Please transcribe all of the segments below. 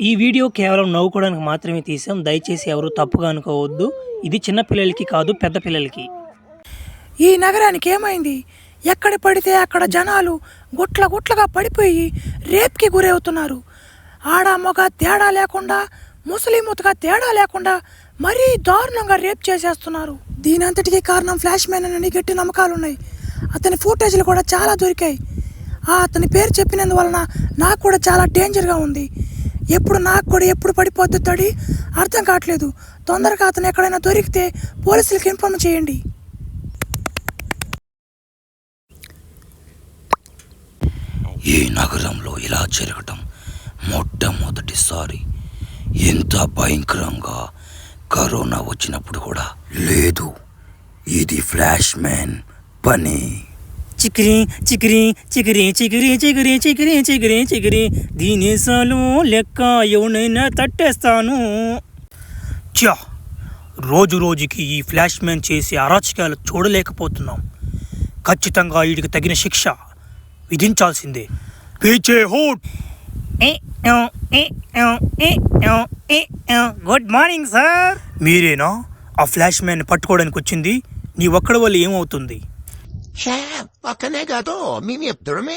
ఈ వీడియో కేవలం నవ్వుకోవడానికి మాత్రమే తీసాం. దయచేసి ఎవరు తప్పుగా అనుకోవద్దు. ఇది చిన్న పిల్లలకి కాదు, పెద్ద పిల్లలకి. ఈ నగరానికి ఏమైంది? ఎక్కడ పడితే అక్కడ జనాలు గుట్ల గుట్లగా పడిపోయి రేప్కి గురవుతున్నారు. ఆడ మగ తేడా లేకుండా, ముస్లింగా తేడా లేకుండా మరీ దారుణంగా రేప్ చేసేస్తున్నారు. దీనంతటికీ కారణం ఫ్లాష్ మ్యాన్ అని గట్టి నమ్మకాలున్నాయి. అతని ఫుటేజ్లు కూడా చాలా దొరికాయి. అతని పేరు చెప్పినందువలన నాకు కూడా చాలా డేంజర్గా ఉంది. ఎప్పుడు పడిపోతాడో అర్థం కావట్లేదు. తొందరగా అతను ఎక్కడైనా దొరికితే పోలీసులకు ఇన్ఫార్మ్ చేయండి. ఈ నగరంలో ఇలా జరగటం మొట్టమొదటిసారి. ఎంత భయంకరంగా కరోనా వచ్చినప్పుడు కూడా లేదు. ఇది ఫ్లాష్ మ్యాన్ పని. చికిరి చికిరి చికిరి చికిరి చికిరి చికిరి చికిరి చికిరి దీనిసాలు లెక్క ఎవనైనా తట్టేస్తాను. చా, రోజు రోజుకి ఈ ఫ్లాష్ మ్యాన్ చేసే అరాచకాలు చూడలేకపోతున్నాం. ఖచ్చితంగా వీడికి తగిన శిక్ష విధించాల్సిందే. పీచే హోట్. Good morning sir. మీరేనా ఆ ఫ్లాష్ మ్యాన్ పట్టుకోవడానికి వచ్చింది? నీ ఒక్కడి వల్ల ఏమవుతుంది? పక్కనే కాదు మేము చెప్తామే.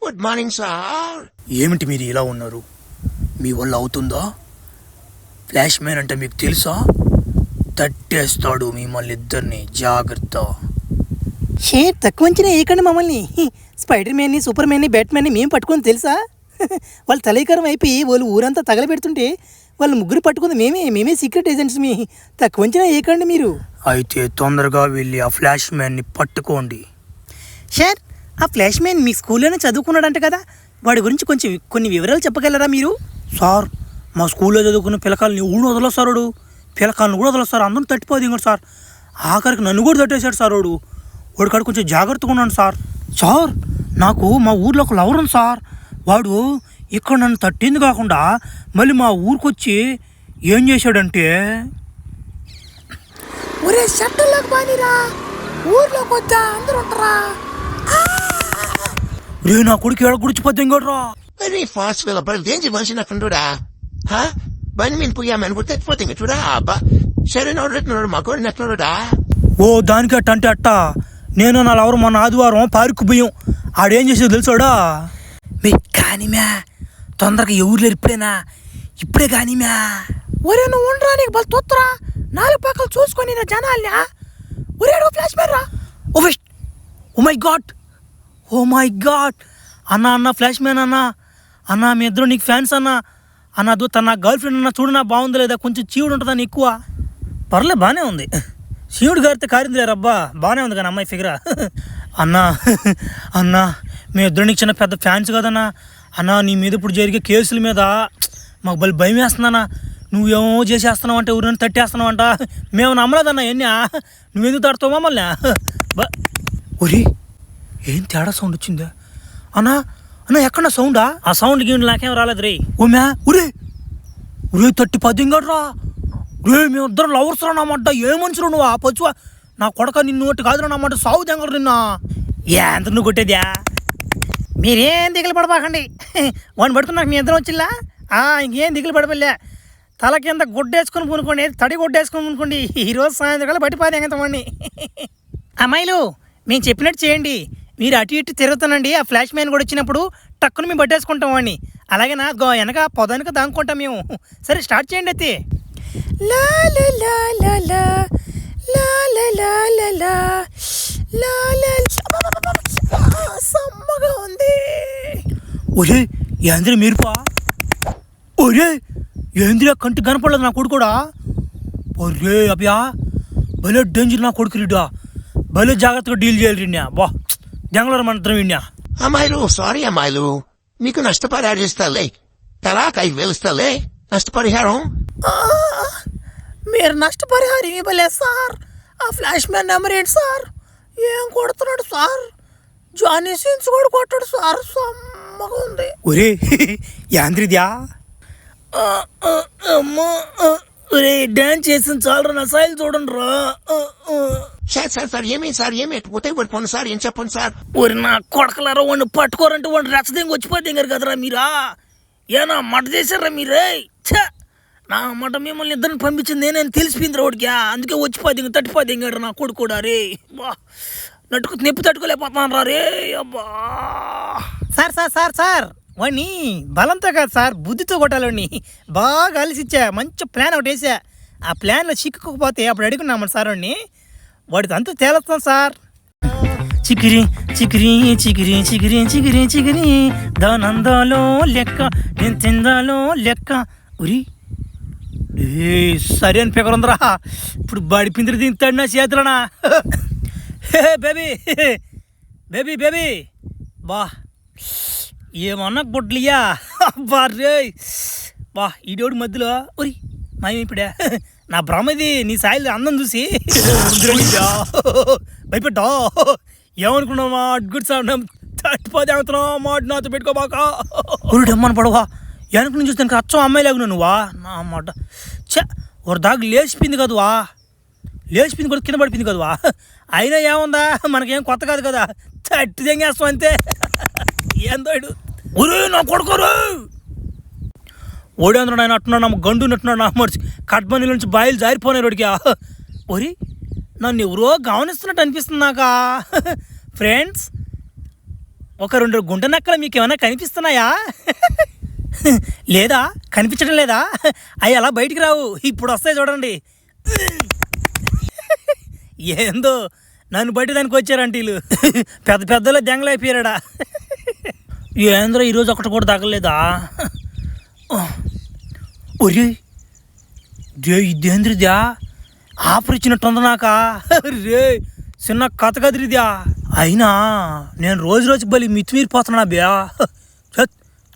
Good morning sir. ఏమిటి మీరు ఇలా ఉన్నారు? మీ వల్ల అవుతుందా? ఫ్లాష్ మ్యాన్ అంటే మీకు తెలుసా? తట్టేస్తాడు మిమ్మల్ని ఇద్దరిని, జాగ్రత్త. షేర్ తక్కువ అంచనా వేయకండి మమ్మల్ని. స్పైడర్ మ్యాన్ని, సూపర్ మ్యాన్ని, బ్యాట్మ్యాన్ని మేము పట్టుకొని తెలుసా? వాళ్ళు తలైకరం అయిపోయి వాళ్ళు ఊరంతా తగలబెడుతుంటే వాళ్ళు ముగ్గురు పట్టుకుంది మేమే సీక్రెట్ ఏజెంట్స్. మీ తక్కువ అంచనా వేయకండి మీరు. అయితే తొందరగా వెళ్ళి ఆ ఫ్లాష్ మ్యాన్ని పట్టుకోండి. సార్, ఆ ఫ్లాష్ మ్యాన్ మీ స్కూల్లోనే చదువుకున్నాడంట కదా, వాడి గురించి కొన్ని వివరాలు చెప్పగలరా మీరు? సార్, మా స్కూల్లో చదువుకున్న పిల్లకాయలని ఊళ్ళో వదలొస్తాడు. పిల్లకాయలను కూడా వదలొస్తారు. అందరూ తట్టిపోదు ఇంకోటి సార్. ఆఖరికి నన్ను కూడా తట్టేశాడు సార్. వాడు కాడ కొంచెం జాగ్రత్తగా ఉన్నాను సార్. సార్, నాకు మా ఊర్లో ఒక లవర్ ఉంది సార్. వాడు ఇక్కడ నన్ను తట్టింది కాకుండా మళ్ళీ మా ఊరికొచ్చి ఏం చేశాడంటే, ఒరే షట్టల్లోకి బానిరా, ఊర్లోకి వద్దా, అందరూ ఉంటారా? రే నా కొడుకు ఏడ గుడిచిపోద్ది ఇంకోట్రా. వెరీ ఫాస్ట్ వెళ్ళబడి దేంచి మనిషి నాకుండురా. బండి మీద పోయామని కూడా తగ్గిపోతుంది చూడా. సరే నోడు మా కూడా నెట్లుడా. ఓ దానికి అంటే అట్ట. నేను నా లవర్ మొన్న ఆదివారం పార్కు పోయాం. ఆడేం చేసేది తెలుసాడా? మీ కానీ మ్యా, తొందరగా ఎవరు లేరు ఇప్పుడే కానీ మ్యా. ఒరే నువ్వు ఉండరా, నీకు బలు తొత్తరా. 4 పక్కలు చూసుకొని నా జనాల్ని. ఒరే ఫ్లాష్ మ్యాన్ రా. ఓ మై గాడ్ అన్న ఫ్లాష్ మ్యాన్ అన్న మీ ఇద్దరు నీకు ఫ్యాన్స్ అన్నదు. తన నా గర్ల్ ఫ్రెండ్ చూడు, నా బాగుంది లేదా? కొంచెం చీవుడు ఉంటుందని ఎక్కువ. పర్లే, బాగానే ఉంది. శివుడు గారితో కారిందిలే రబ్బా, బాగానే ఉంది కానీ అమ్మాయి ఫిగరా. అన్నా మీ ఇద్దరు నీకు చిన్న పెద్ద ఫ్యాన్స్ కదన్నా. నీ మీద ఇప్పుడు జరిగే కేసుల మీద మాకు బలి భయం వేస్తుందన్నా. నువ్వేమో చేసేస్తున్నావు అంటే, ఊరిని తట్టేస్తున్నావంట. మేము నమ్మలేదన్నా. ఎన్ని నువ్వెందుకు తడతావు మమ్మల్ని? ఒరే, ఏం తేడా సౌండ్ వచ్చిందా? అన్నా ఎక్కడన్నా సౌండా? ఆ సౌండ్ గీండి నాకేం రాలేదు రే. ఒరే 30 రా. రే మేమిద్దరం లవర్స్ రానమాట. ఏ మనుషులు నువ్వు? ఆ పచ్చువా నా కొడక, నిన్ను ఒకటి కాదు రానమాట. సాగు తెంగరు నిన్న. ఎంత నువ్వు కొట్టేద్యా? మీరేం దిగులు పడబాకండి. వాడిని పడుకున్నాక మీ ఇద్దరం వచ్చిల్లా. ఇంకేం దిగులు పడబల్లే. తల కింద గుడ్డేసుకొని పూనుకోండి, తడి గుడ్డేసుకొని పూనుకోండి. ఈరోజు సాయంత్రం కల్లా బట్టిపోతే ఎంగతమండి. అమ్మాయిలు, మేము చెప్పినట్టు చేయండి. మీరు అటు ఇటు తిరుగుతానండి. ఆ ఫ్లాష్ మ్యాన్ కూడా వచ్చినప్పుడు టక్కును మేము పట్టేసుకుంటాం వాడిని. అలాగే నా వెనక పొదనక దాంకుంటాం మేము. సరే స్టార్ట్ చేయండి అయితే. లా లా లా లా లా లా లా లా లా లా లా లా. సమ్మగా ఉంది. ఒరే ఏంద్ర మీరుపా? ఒరే ఏంద్ర కంటి కనపడలేదు నా కొడుకు కూడా. ఒరే అబ్యా, భలే డేంజర్ నా కొడుకు రీడా. భలే జాగ్రత్తగా డీల్ చేయాలి రీడ్యా. బా జంగళూరు మంత్రం విన్యా. అమ్మాయిలు, సారీ అమ్మాయిలు, మీకు నష్టపరిహారం ఇస్తాలే. తలాక్ 5,000 ఇస్తాలే నష్టపరిహారం. మీరు నష్టపరిహారం ఇవ్వలేదు సార్. ఆ ఫ్లాష్ మ్యాన్ నెంబర్ ఏంటి సార్? ఏం కొడుతున్నాడు సార్? జానీ సీన్స్ కూడా కొట్టాడు సార్. సమ్మగా ఉంది. ఒరే యాంద్రిద్యా. అమ్మా, ఒరే డాన్స్ చేసిన చాలరా, నా సాయిల్ చూడండి రా. సార్ ఏమేమి సార్, ఏమి పోతే పడిపోండి సార్, ఏం చెప్పండి సార్. ఒరి నా కొడకలారా, వాడిని పట్టుకోరంటే వాడిని రెచ్చదేంగి వచ్చిపోతే కదరా మీరా. ఏనా మట చేశారా మీరే? ఛ! నా మట మిమ్మల్ని ఇద్దరిని పంపించింది నేనేం తెలిసిపోయింది రోడ్కి, అందుకే వచ్చిపోయింది తట్టిపోయింది ఇంక నా కొడుకు కూడా రే. బా నట్టుకు నొప్పి తట్టుకోలేకపోతున్నాను రా రే. అబ్బా సార్ సార్ సార్ సార్ వాడిని బలంతో కాదు సార్, బుద్ధితో కొట్టాలని బాగా అలిసిచ్చా. మంచి ప్లాన్ ఒకటి వేసా. ఆ ప్లాన్లో చిక్కుకోకపోతే అప్పుడు అడుగున్నామని సార్ వాడిని. వాడితో అంతా తేలుస్తాం సార్. చికిరి చికిరి చికిరి చికిరి చికిరి చికిరి దానందాలో లెక్క నేను తిందాలో లెక్క. ఉరి ఏ సరే అని పెకరుందరా. ఇప్పుడు బడి పిందిరి తింటాడు నా చేతులనా. బేబీ బేబీ బేబీ బా ఏమన్నా గుడ్లియా బా రే. బా ఈడోడు మధ్యలో ఉరి మాయమైపోయా. నా భ్రమది నీ సాయిల్ అందం చూసి భయపెట్టా. ఏమనుకున్నావు మా గుడ్ సార్ తట్టిపోతే అవుతున్నావు మాట నాతో పెట్టుకోబాక. ఉరిడమ్మని పడవా వెనక నుంచి చూస్తే అచ్చం అమ్మాయి లాగున్నా నువ్వా నా మాట. చ ఒక దాకా లేచిపోయింది కదవా, లేచిపోయింది కూడా కింద పడిపోయింది కదవా. అయినా ఏముందా మనకేం కొత్త కాదు కదా, తట్టి తెంగేస్తాం అంతే. ఏందోడు ఒరే నా కొడుకోరు ఓడేంద్ర ఆయన అట్టున్నాడు, నమ్మ గండు నట్టున్నాడు. నా మర్చి కట్మనీ నుంచి బాయిలు జారిపోయినాయి రోడ్కి. ఒరి నన్ను ఎవరో గమనిస్తున్నట్టు అనిపిస్తుంది నాకా. ఫ్రెండ్స్ ఒక 2 గుంట నక్కలు మీకు ఏమైనా కనిపిస్తున్నాయా? లేదా కనిపించడం లేదా? అవి అలా బయటికి రావు, ఇప్పుడు వస్తాయి చూడండి. ఏందో నన్ను బట్టి దానికి వచ్చారంటే వీళ్ళు పెద్ద పెద్దలో దెంగలైపోయాడా. ఏంద్రో ఈరోజు ఒకటి కూడా తగలేదా? ఒరే రే ఇదేంద్రిద్యా ఆఫర్ ఇచ్చినట్టుంది నాకా రే. చిన్న కథ కదిరిద్యా. అయినా నేను రోజు రోజుకి బలి మితిమీరిపోతున్నా బ్యా.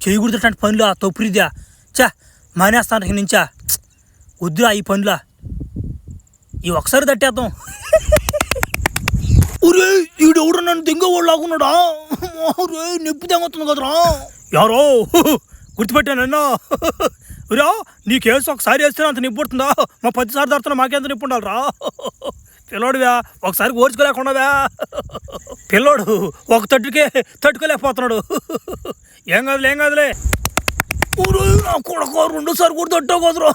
చేయకూడదటువంటి పనులు తప్పురిద్యా. చా మానేస్తాను నుంచా. వద్దురా ఈ పనులా, ఈ ఒకసారి తట్టేద్దాం. ఒరే ఈడెవడు నన్ను దింగవాడు లాగున్నాడా? రే నొప్పి తెంగుతుంది కదరా. ఎవరో గుర్తుపెట్టానన్నా. రా నీ కేసు ఒకసారి వేస్తే అంత నిప్పు పడుతుందా? మా 10 సార్లు తడుతున్నా మాకెంత నిప్పు ఉండాలిరా. పిల్లోడువా ఒకసారి ఓర్చుకోలేకుండావా. పిల్లోడు ఒక తట్టుకోలేకపోతున్నాడు. ఏం కాదులే. ఊరు నా కొడుకు 2 సార్లు కూడా తట్టావు కదరా.